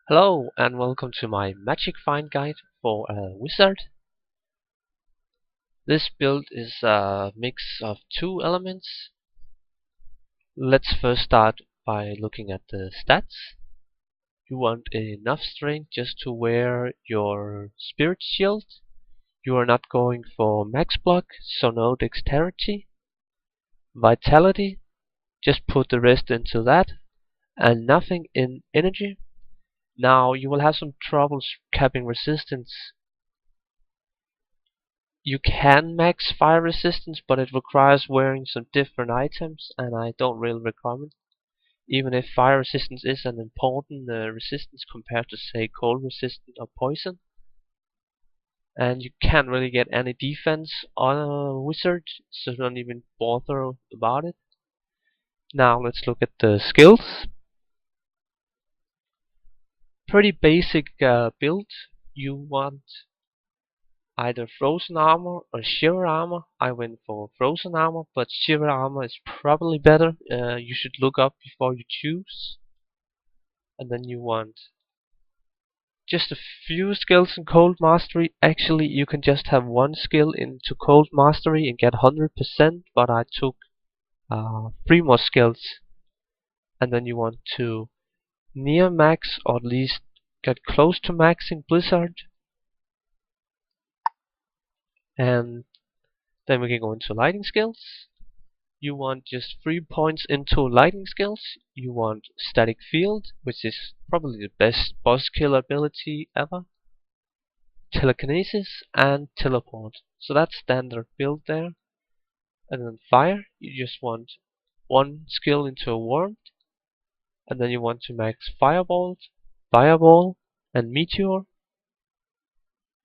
Hello and welcome to my magic find guide for a wizard. This build is a mix of two elements. Let's first start by looking at the stats. You want enough strength just to wear your spirit shield. You are not going for max block, so no dexterity. Vitality, just put the rest into that, and nothing in energy. Now you will have some troubles capping resistance. You can max fire resistance, but it requires wearing some different items, and I don't really recommend. Even if fire resistance is an important resistance compared to, say, cold resistance or poison, and you can't really get any defense on a wizard, so don't even bother about it. Now let's look at the skills. Pretty basic build. You want either frozen armor or shiver armor. I went for frozen armor, but shiver armor is probably better. You should look up before you choose. And then you want just a few skills in cold mastery. Actually, you can just have one skill into cold mastery and get 100%, but I took 3 more skills. And then you want to near max, or at least get close to max in Blizzard. And then we can go into lighting skills. You want just 3 points into lighting skills. You want static field, which is probably the best boss kill ability ever. Telekinesis and teleport. So that's standard build there. And then fire, you just want 1 skill into a warmth. And then you want to max firebolt, fireball, and meteor.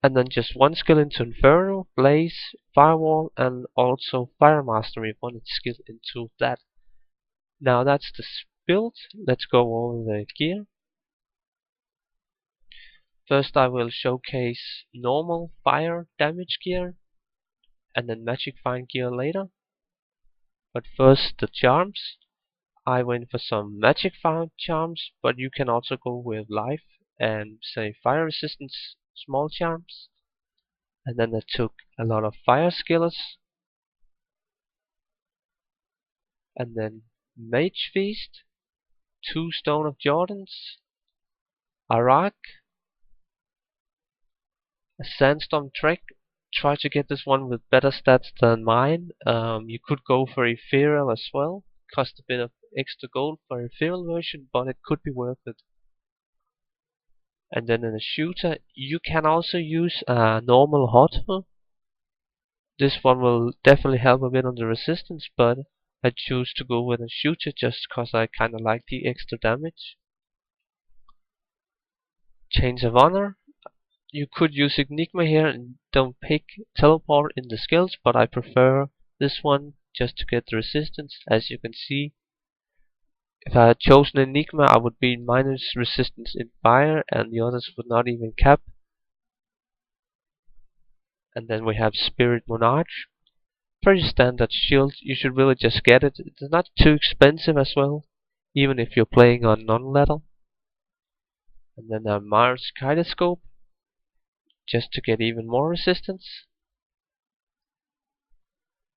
And then just 1 skill into inferno, blaze, firewall, and also fire mastery, 1 skill into that. Now that's the build. Let's go over the gear. First I will showcase normal fire damage gear and then magic find gear later. But first the charms. I went for some magic find charms, but you can also go with life and say fire resistance small charms. And then I took a lot of fire skills. And then mage feast, 2 stone of Jordans, Arak, a sandstorm trek. Try to get this one with better stats than mine. You could go for ethereal as well. Cost a bit of extra gold for ethereal version, but it could be worth it. And then in a shooter, you can also use a normal hot. This one will definitely help a bit on the resistance, but I choose to go with a shooter just cause I kinda like the extra damage. Chains of honor. You could use Enigma here and don't pick teleport in the skills, but I prefer this one just to get the resistance. As you can see, if I had chosen Enigma, I would be minus resistance in fire and the others would not even cap. And then we have Spirit Monarch. Pretty standard shield. You should really just get it. It's not too expensive as well, even if you're playing on non-lethal. And then a Mars Kaleidoscope, just to get even more resistance.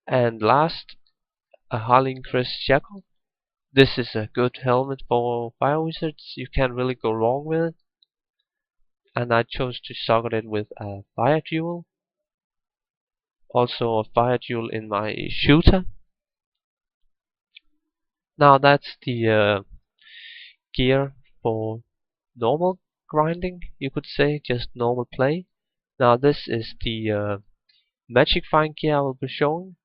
And last, a Harleen Crest Shackle. This is a good helmet for fire wizards. You can't really go wrong with it. And I chose to socket it with a fire jewel. Also a fire jewel in my shooter. Now that's the gear for normal grinding, you could say, just normal play. Now this is the magic find gear I will be showing.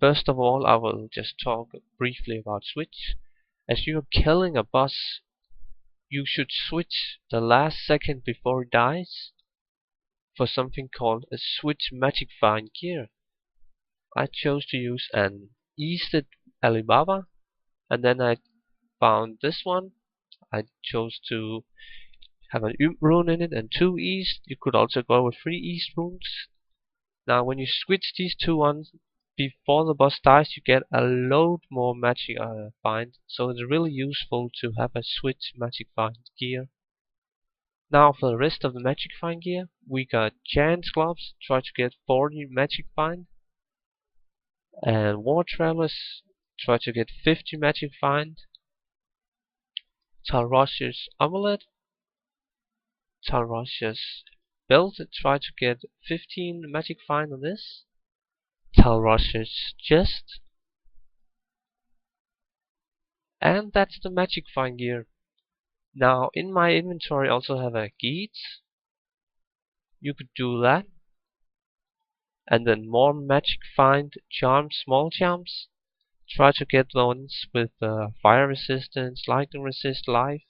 First of all, I will just talk briefly about switch. As you're killing a boss, you should switch the last second before it dies for something called a switch magic find gear. I chose to use an easted Alibaba, and then I found this one. I chose to have an rune in it and 2 east. You could also go with 3 east runes. Now when you switch these 2 ones before the boss dies, you get a load more magic find, so it's really useful to have a switch magic find gear. Now for the rest of the magic find gear, we got giant gloves, try to get 40 magic find, and war travelers, try to get 50 magic find. Talrosia's amulet, Talrosia's belt, try to get 15 magic find on this. Talrosia's chest, and that's the magic find gear. Now in my inventory I also have a guide. You could do that. And then more magic find charms, small charms. Try to get ones with fire resistance, lightning resist, life.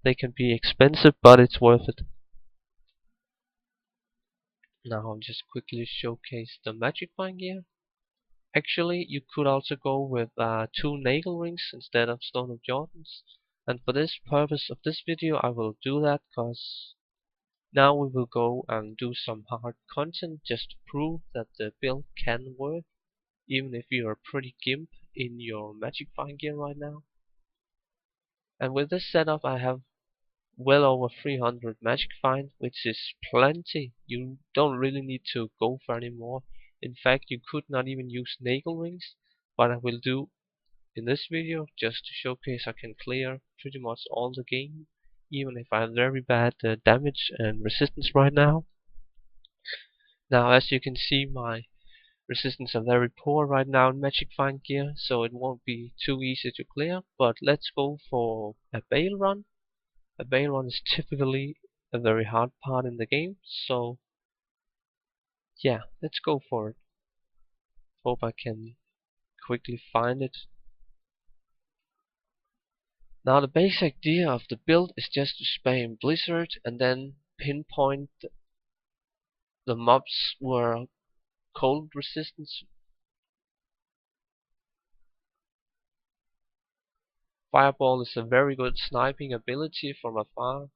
They can be expensive, but it's worth it. Now I'll just quickly showcase the magic find gear. Actually, you could also go with 2 nagle rings instead of Stone of Jordans. And for this purpose of this video, I will do that because now we will go and do some hard content just to prove that the build can work, even if you are pretty gimp in your magic find gear right now. And with this setup, I have well over 300 magic find, which is plenty. You don't really need to go for any more. In fact, you could not even use nagle rings, but I will do in this video just to showcase I can clear pretty much all the game, even if I have very bad damage and resistance right now. Now as you can see, my resistance are very poor right now in magic find gear, so it won't be too easy to clear, but let's go for a bale run. A bale run is typically a very hard part in the game, so yeah, let's go for it. Hope I can quickly find it. Now the basic idea of the build is just to spam Blizzard and then pinpoint the mobs where cold resistance. Fireball is a very good sniping ability from afar,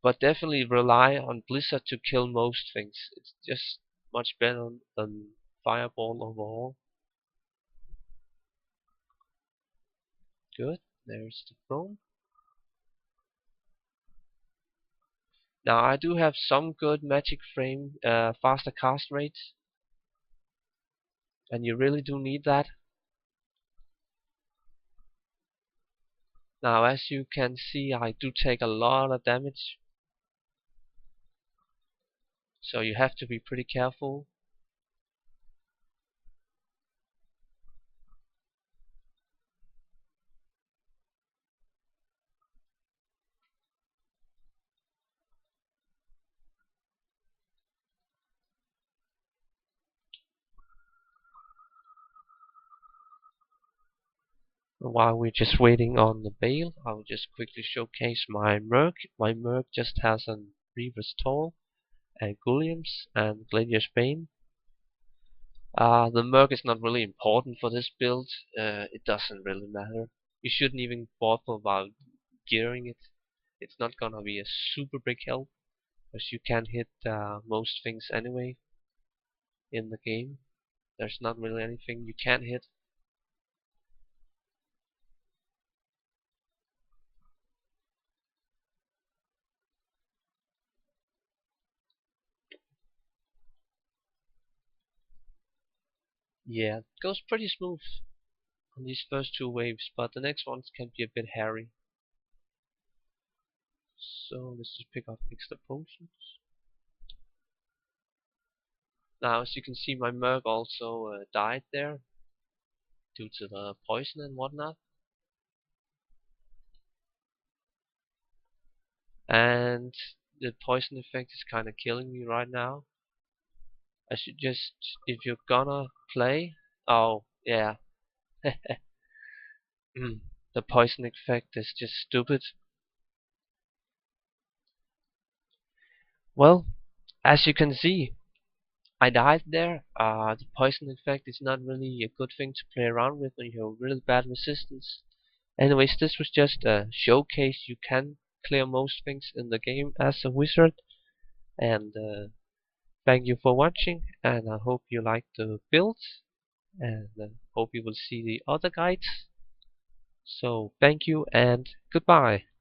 but definitely rely on Blizzard to kill most things. It's just much better than Fireball overall. Good, there's the throne. Now I do have some good magic frame, faster cast rates, and you really do need that. Now as you can see, I do take a lot of damage, so you have to be pretty careful. While we're just waiting on the bale, I'll just quickly showcase my merc. My merc just has a Reaver's Toll, and Gulliams, and Gladier's Bane. The merc is not really important for this build. It doesn't really matter. You shouldn't even bother about gearing it. It's not gonna be a super big help, because you can hit most things anyway in the game. There's not really anything you can't hit. Yeah, it goes pretty smooth on these first 2 waves, but the next ones can be a bit hairy. So let's just pick up extra potions. Now as you can see, my merc also died there due to the poison and whatnot. And the poison effect is kinda killing me right now. I should just, if you're gonna play, oh yeah, the poison effect is just stupid. Well, as you can see, I died there. The poison effect is not really a good thing to play around with when you have really bad resistance. Anyways, this was just a showcase. You can clear most things in the game as a wizard. And thank you for watching, and I hope you liked the build, and hope you will see the other guides. So thank you and goodbye.